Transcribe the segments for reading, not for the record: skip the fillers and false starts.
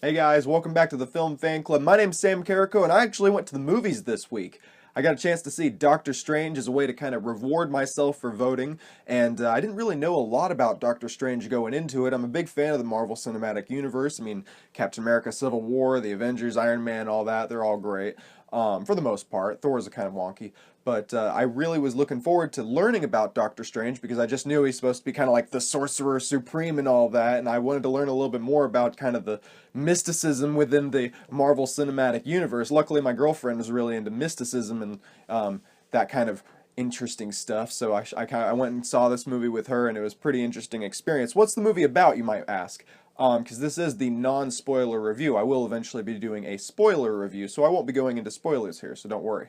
Hey guys, welcome back to the Film Fan Club. My name's Sam Carrico, and I actually went to the movies this week. I got a chance to see Doctor Strange as a way to kind of reward myself for voting, and I didn't really know a lot about Doctor Strange going into it. I'm a big fan of the Marvel Cinematic Universe. I mean, Captain America, Civil War, the Avengers, Iron Man, all that, they're all great. For the most part, Thor's kind of wonky. But I really was looking forward to learning about Doctor Strange because I just knew he's supposed to be kind of like the Sorcerer Supreme and all that, and I wanted to learn a little bit more about kind of the mysticism within the Marvel Cinematic Universe. Luckily, my girlfriend was really into mysticism and that kind of interesting stuff, so I went and saw this movie with her, and it was a pretty interesting experience. What's the movie about, you might ask? Because this is the non-spoiler review. I will eventually be doing a spoiler review, so I won't be going into spoilers here, so don't worry.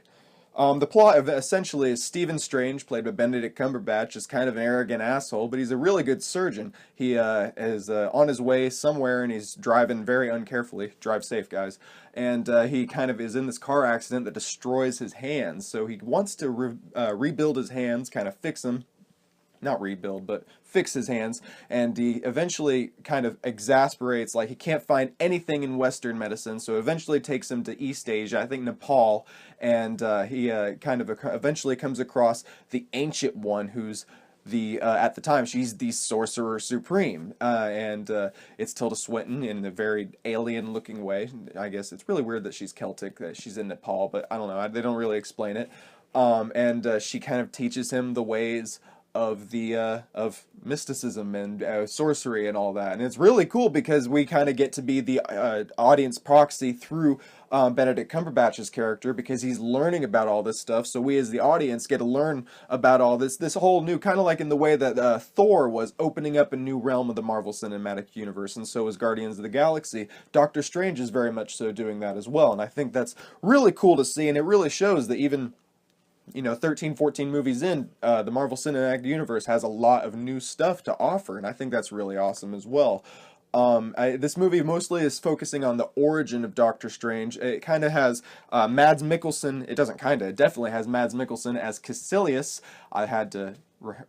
The plot of essentially is Stephen Strange, played by Benedict Cumberbatch, is kind of an arrogant asshole, but he's a really good surgeon. He is on his way somewhere, and he's driving very uncarefully. Drive safe, guys. And he kind of is in this car accident that destroys his hands, so he wants to rebuild his hands, kind of fix them. Not rebuild, but fix his hands, and he eventually kind of exasperates, like he can't find anything in Western medicine, so eventually takes him to East Asia, I think Nepal, and he kind of eventually comes across the Ancient One, who's the at the time she's the Sorcerer Supreme, and it's Tilda Swinton in a very alien-looking way. I guess it's really weird that she's Celtic, that she's in Nepal, but I don't know, they don't really explain it. And she kind of teaches him the ways of the of mysticism and sorcery and all that, and it's really cool because we kind of get to be the audience proxy through Benedict Cumberbatch's character, because he's learning about all this stuff. So we as the audience get to learn about all this whole new kind of like in the way that Thor was opening up a new realm of the Marvel Cinematic Universe, and so was Guardians of the Galaxy. Doctor Strange is very much so doing that as well, and I think that's really cool to see, and it really shows that even 13, 14 movies in, the Marvel Cinematic Universe has a lot of new stuff to offer, and I think that's really awesome as well. This movie mostly is focusing on the origin of Doctor Strange. It kind of has Mads Mikkelsen, it doesn't kind of, it definitely has Mads Mikkelsen as Caecilius. I had to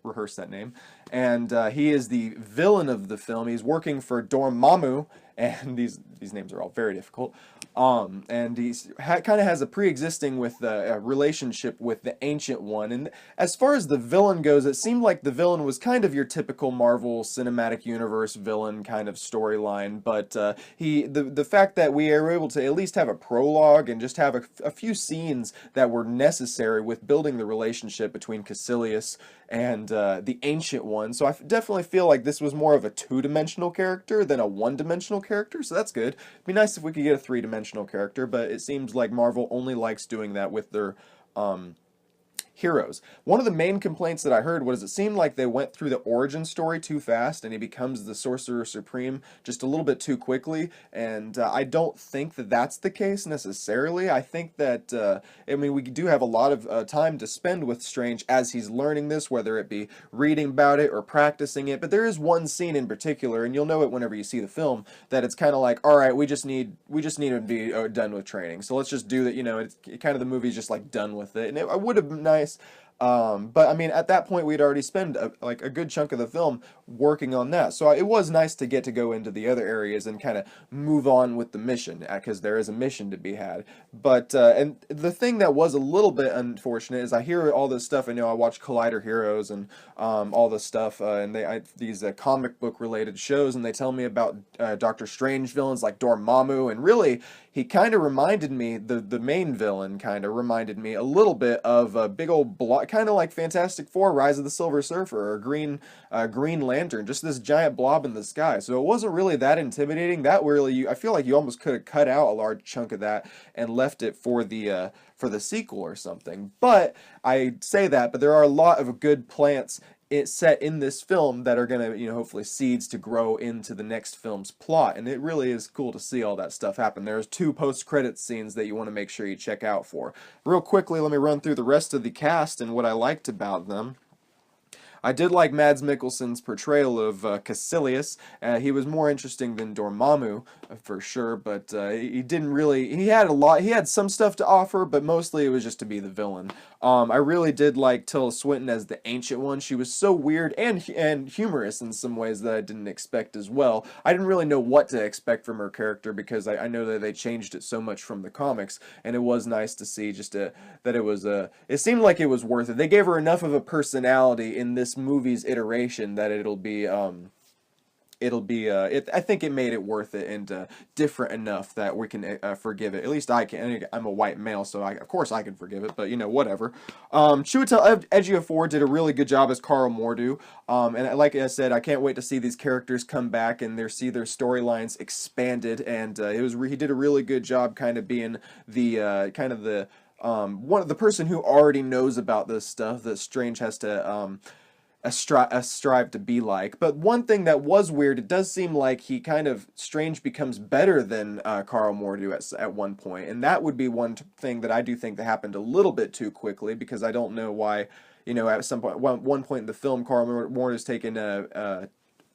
rehearse that name. And he is the villain of the film. He's working for Dormammu, and these names are all very difficult. And he's kind of has a pre-existing with a relationship with the Ancient One. And as far as the villain goes, it seemed like the villain was kind of your typical Marvel Cinematic Universe villain kind of storyline. But the fact that we are able to at least have a prologue and just have a few scenes that were necessary with building the relationship between Caecilius and the Ancient One. So I definitely feel like this was more of a two-dimensional character than a one-dimensional character, so that's good. It'd be nice if we could get a three-dimensional character, but it seems like Marvel only likes doing that with their heroes. One of the main complaints that I heard was it seemed like they went through the origin story too fast, and he becomes the Sorcerer Supreme just a little bit too quickly, and I don't think that that's the case necessarily. I think that, I mean, we do have a lot of time to spend with Strange as he's learning this, whether it be reading about it or practicing it, but there is one scene in particular, and you'll know it whenever you see the film, that it's kind of like, alright, we just need to be done with training, so let's just do that, it's kind of the movie's just like done with it, and it would have been nice. But I mean, at that point, we'd already spent like a good chunk of the film working on that. So it was nice to get to go into the other areas and kind of move on with the mission, because there is a mission to be had. But and the thing that was a little bit unfortunate is I hear all this stuff. I watch Collider Heroes and all this stuff, and these comic book related shows, and they tell me about Doctor Strange villains like Dormammu, and really he kind of reminded me, the main villain kind of reminded me a little bit of a big old blob, kind of like Fantastic Four, Rise of the Silver Surfer, or Green Lantern, just this giant blob in the sky. So it wasn't really that intimidating. That really, I feel like you almost could have cut out a large chunk of that and left it for the sequel or something. But I say that, but there are a lot of good plants set in this film that are going to, hopefully seeds to grow into the next film's plot, and it really is cool to see all that stuff happen. There's 2 post-credits scenes that you want to make sure you check out for. Real quickly, let me run through the rest of the cast and what I liked about them. I did like Mads Mikkelsen's portrayal of Caecilius. He was more interesting than Dormammu, for sure, but he didn't really, he had a lot, he had some stuff to offer, but mostly it was just to be the villain. I really did like Tilda Swinton as the Ancient One. She was so weird and humorous in some ways that I didn't expect as well. I didn't really know what to expect from her character because I know that they changed it so much from the comics, and it was nice to see just that it was it seemed like it was worth it. They gave her enough of a personality in this movie's iteration that I think it made it worth it and different enough that we can forgive it. At least I can. I'm a white male, so of course I can forgive it, but you know, whatever. Chiwetel Ejiofor did a really good job as Carl Mordu, and like I said, I can't wait to see these characters come back and see their storylines expanded, and he did a really good job kind of being the one of the person who already knows about this stuff that Strange has to strive to be like. But one thing that was weird, it does seem like Strange becomes better than Carl Mordu at one point, and that would be one thing that I do think that happened a little bit too quickly, because I don't know why, you know, at some point, one point in the film, Carl Mordu's taken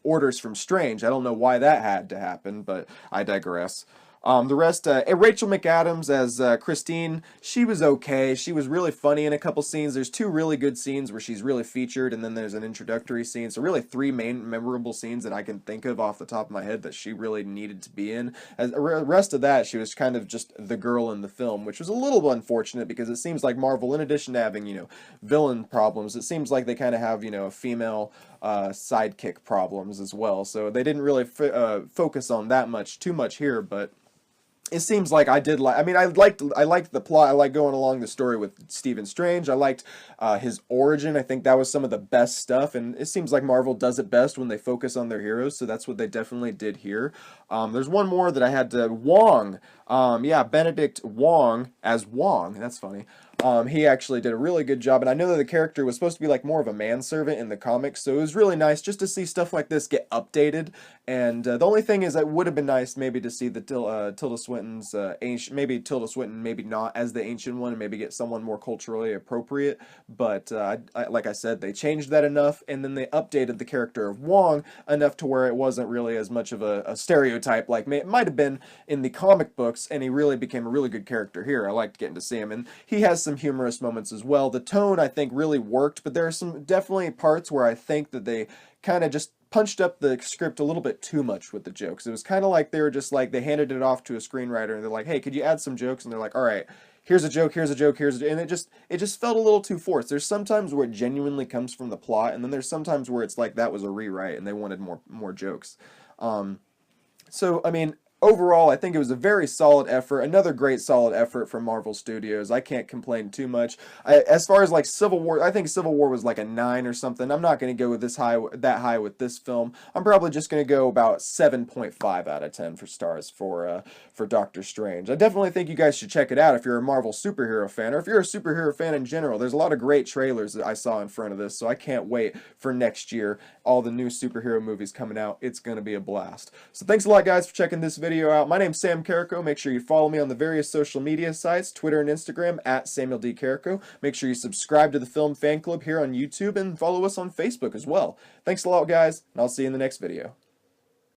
orders from Strange. I don't know why that had to happen, but I digress. The rest, Rachel McAdams as Christine, she was okay. She was really funny in a couple scenes. There's two really good scenes where she's really featured, and then there's an introductory scene. So really three main memorable scenes that I can think of off the top of my head that she really needed to be in. As the rest of that, she was kind of just the girl in the film, which was a little unfortunate because it seems like Marvel, in addition to having, you know, villain problems, it seems like they kind of have, you know, a female sidekick problems as well. So they didn't really focus on that too much here, but it seems like I did like. I mean, I liked the plot. I liked going along the story with Stephen Strange. I liked his origin. I think that was some of the best stuff. And it seems like Marvel does it best when they focus on their heroes. So that's what they definitely did here. There's one more that I had to Wong. Yeah, Benedict Wong as Wong. That's funny. He actually did a really good job, and I know that the character was supposed to be like more of a manservant in the comics, so it was really nice just to see stuff like this get updated. And the only thing is, it would have been nice maybe to see the Tilda Swinton's maybe Tilda Swinton, maybe not as the Ancient One, and maybe get someone more culturally appropriate. But like I said, they changed that enough, and then they updated the character of Wong enough to where it wasn't really as much of a stereotype like it might have been in the comic books, and he really became a really good character here. I liked getting to see him, and he has some humorous moments as well. The tone, I think, really worked, but there are some definitely parts where I think that they kind of just punched up the script a little bit too much with the jokes. It was kind of like they were just like, they handed it off to a screenwriter and they're like, hey, could you add some jokes? And they're like, all right, here's a joke, here's a joke, here's a joke. And it just felt a little too forced. There's sometimes where it genuinely comes from the plot, and then there's sometimes where it's like that was a rewrite and they wanted more jokes. So, I mean, overall, I think it was a very solid effort. Another great solid effort from Marvel Studios. I can't complain too much. As far as like Civil War, I think Civil War was like a 9 or something. I'm not going to go with that high with this film. I'm probably just going to go about 7.5 out of 10 for stars for Doctor Strange. I definitely think you guys should check it out if you're a Marvel superhero fan, or if you're a superhero fan in general. There's a lot of great trailers that I saw in front of this, so I can't wait for next year. All the new superhero movies coming out. It's going to be a blast. So thanks a lot, guys, for checking this video out. My name's Sam Carrico. Make sure you follow me on the various social media sites, Twitter and Instagram, at Samuel D. Carrico. Make sure you subscribe to the Film Fan Club here on YouTube, and follow us on Facebook as well. Thanks a lot, guys, and I'll see you in the next video.